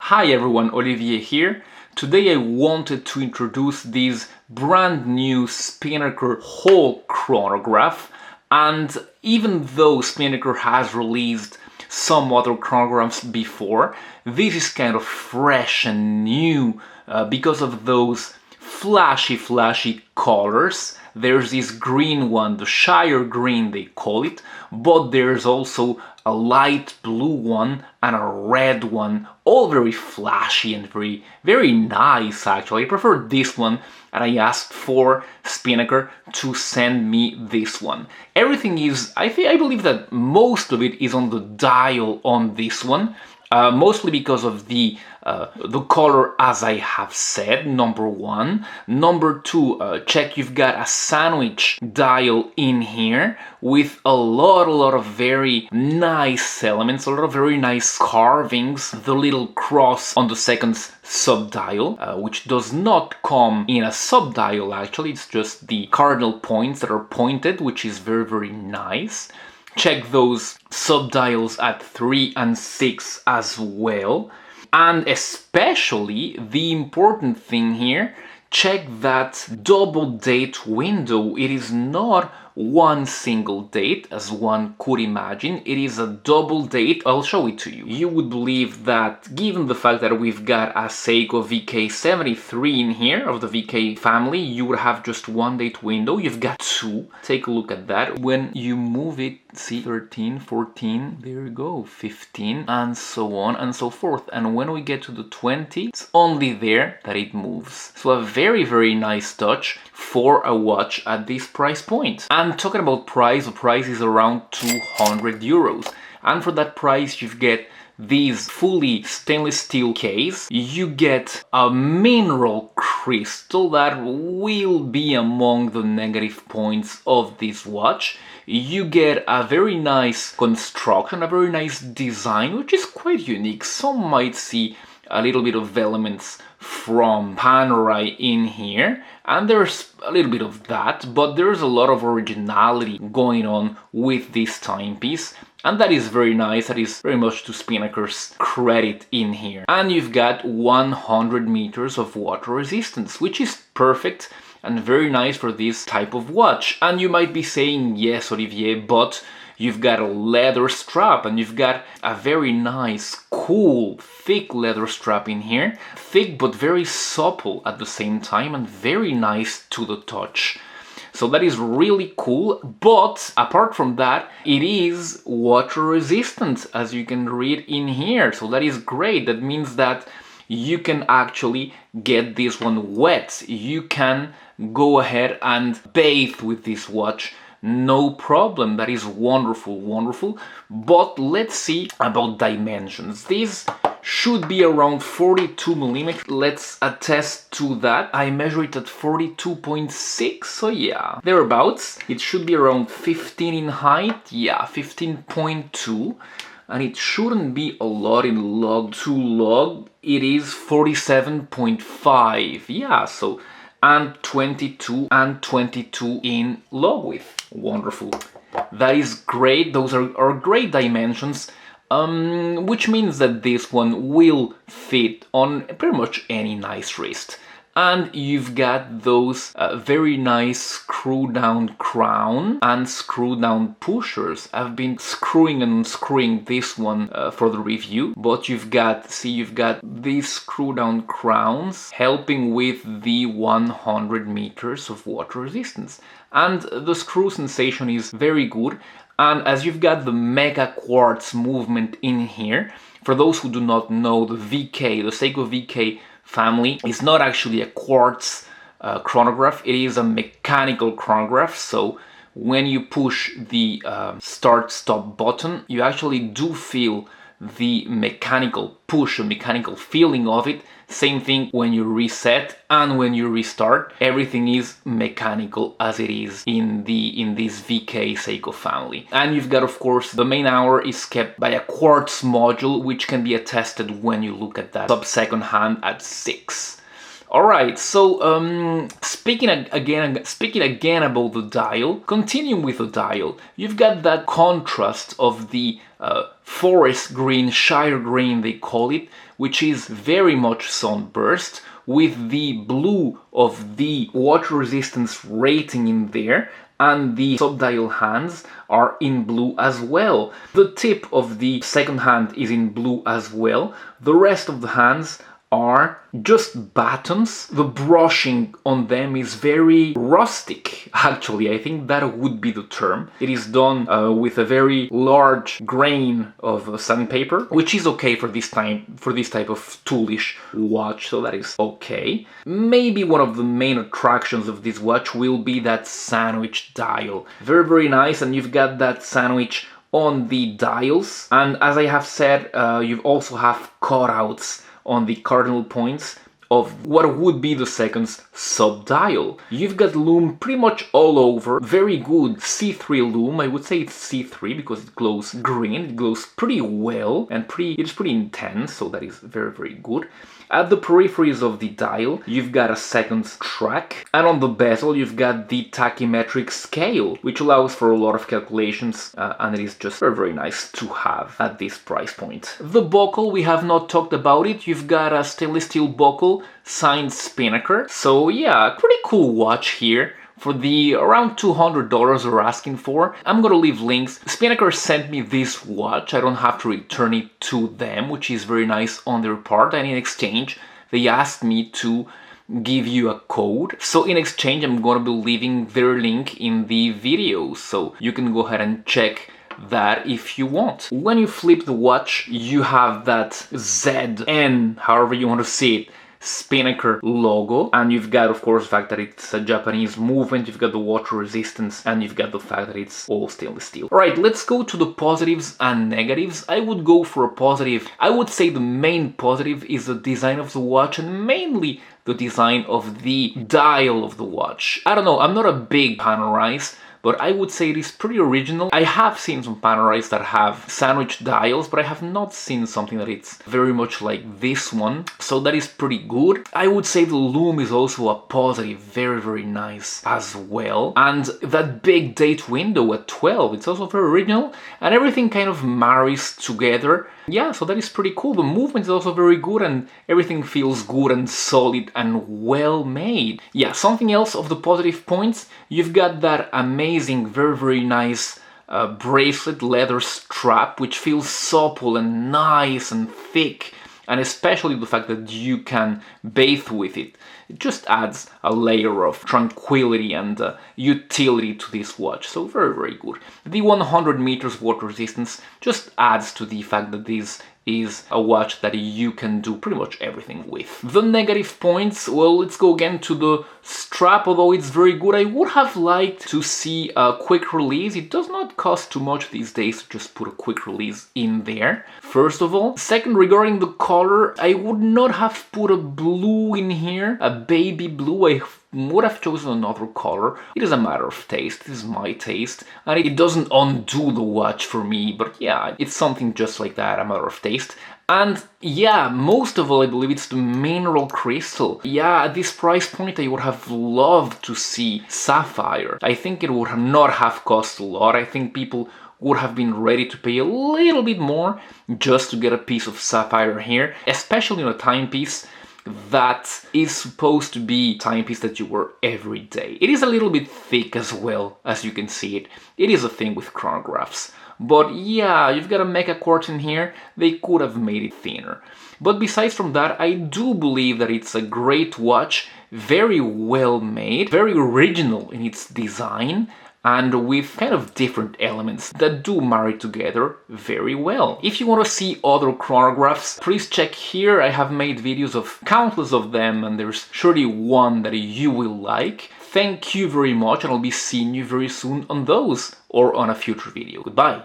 Hi everyone, Olivier here. Today I wanted to introduce this brand new Spinnaker Hull chronograph, and even though Spinnaker has released some other chronographs before, this is kind of fresh and new because of those flashy colors. There's this green one, the Shire green they call it, but there's also a light blue one and a red one, all very flashy and very nice actually. I prefer this one, and I asked for Spinnaker to send me this one. Everything is, I believe that most of it is on the dial on this one. Mostly because of the color, as I have said, number one. Number two, check you've got a sandwich dial in here with a lot of very nice elements, a lot of very nice carvings. The little cross on the second subdial, which does not come in a subdial actually, it's just the cardinal points that are pointed, which is very nice. Check those subdials at 3 and 6 as well. And especially the important thing here, check that double date window. It is not one single date as one could imagine. It is a double date. I'll show it to you. You would believe that, given the fact that we've got a Seiko VK73 in here of the VK family, you would have just one date window. You've got two. Take a look at that. When you move it, see, 13, 14, there you go, 15, and so on and so forth. And when we get to the 20, it's only there that it moves. So a very nice touch for a watch at this price point. And talking about price, the price is around 200 euros. And for that price, you get this fully stainless steel case. You get a mineral crystal that will be among the negative points of this watch. You get a very nice construction, a very nice design, which is quite unique. Some might see a little bit of elements from Panerai in here, and there's a little bit of that, but there's a lot of originality going on with this timepiece, and that is very nice. That is very much to Spinnaker's credit in here. And you've got 100 meters of water resistance, which is perfect and very nice for this type of watch. And you might be saying, yes, Olivier, but you've got a leather strap, and you've got a very nice, cool, thick leather strap in here. Thick but very supple at the same time, and very nice to the touch. So that is really cool, but apart from that, it is water resistant, as you can read in here. So that is great. That means that you can actually get this one wet. You can go ahead and bathe with this watch, no problem. That is wonderful. But let's see about dimensions. This should be around 42 millimeters. Let's attest to that. I measure it at 42.6, so yeah, thereabouts. It should be around 15 in height, yeah, 15.2. And it shouldn't be a lot in log to log. It is 47.5, yeah, so, and 22 and 22 in log width. Wonderful. That is great. Those are great dimensions, which means that this one will fit on pretty much any nice wrist. And you've got those very nice screw down crown and screw down pushers. I've been screwing and unscrewing this one for the review, but you've got these screw down crowns helping with the 100 meters of water resistance. And the screw sensation is very good. And as you've got the mega quartz movement in here, for those who do not know, the Seiko VK family is not actually a quartz chronograph. It is a mechanical chronograph. So when you push the start-stop button, you actually do feel the mechanical push, a mechanical feeling of it. Same thing when you reset and when you restart. Everything is mechanical as it is in this VK Seiko family. And you've got, of course, the main hour is kept by a quartz module, which can be attested when you look at that sub-second hand at 6. Alright, so speaking again about the dial, continuing with the dial, you've got that contrast of the forest green, Shire green they call it, which is very much sunburst, with the blue of the water resistance rating in there, and the subdial hands are in blue as well. The tip of the second hand is in blue as well. The rest of the hands are just battens. The brushing on them is very rustic, actually. I think that would be the term. It is done with a very large grain of sandpaper, which is okay for this type of toolish watch, so that is okay. Maybe one of the main attractions of this watch will be that sandwich dial. Very, very nice, and you've got that sandwich on the dials, and as I have said, you also have cutouts on the cardinal points of what would be the second's sub-dial. You've got lume pretty much all over. Very good C3 lume. I would say it's C3 because it glows green. It glows pretty well and it's pretty intense, so that is very, very good. At the peripheries of the dial, you've got a second track, and on the bezel you've got the tachymetric scale, which allows for a lot of calculations, and it is just very, very nice to have at this price point. The buckle, we have not talked about it. You've got a stainless steel buckle signed Spinnaker, so yeah, pretty cool watch here. For the around $200 we're asking for. I'm gonna leave links. Spinnaker sent me this watch. I don't have to return it to them, which is very nice on their part. And in exchange, they asked me to give you a code. So in exchange, I'm gonna be leaving their link in the video. So you can go ahead and check that if you want. When you flip the watch, you have that ZN, however you want to see it, Spinnaker logo, and you've got, of course, the fact that it's a Japanese movement, you've got the water resistance, and you've got the fact that it's all stainless steel. Alright, let's go to the positives and negatives. I would go for a positive. I would say the main positive is the design of the watch, and mainly the design of the dial of the watch. I don't know, I'm not a big Panerais, but I would say it is pretty original. I have seen some Panerais that have sandwich dials, but I have not seen something that it's very much like this one, so that is pretty good. I would say the lume is also a positive, very, very nice as well. And that big date window at 12, it's also very original, and everything kind of marries together. Yeah, so that is pretty cool. The movement is also very good, and everything feels good and solid and well made. Yeah, something else of the positive points, you've got that amazing, very, very nice bracelet leather strap, which feels supple and nice and thick, and especially the fact that you can bathe with it. It just adds a layer of tranquility and utility to this watch, so very, very good. The 100 meters water resistance just adds to the fact that this is a watch that you can do pretty much everything with. The negative points, well, let's go again to the strap. Although it's very good, I would have liked to see a quick release. It does not cost too much these days to just put a quick release in there, first of all. Second, regarding the color, I would not have put a blue in here, a baby blue. I would have chosen another color. It is a matter of taste. This is my taste, and it doesn't undo the watch for me, but yeah, it's something just like that, a matter of taste. And yeah, most of all, I believe it's the mineral crystal. Yeah, at this price point, I would have loved to see sapphire. I think it would not have cost a lot. I think people would have been ready to pay a little bit more just to get a piece of sapphire here, especially on a timepiece that is supposed to be a timepiece that you wear every day. It is a little bit thick as well, as you can see it. It is a thing with chronographs. But yeah, you've got a mecha quartz in here. They could have made it thinner. But besides from that, I do believe that it's a great watch, very well made, very original in its design, and with kind of different elements that do marry together very well. If you want to see other chronographs, please check here. I have made videos of countless of them, and there's surely one that you will like. Thank you very much, and I'll be seeing you very soon on those or on a future video. Goodbye.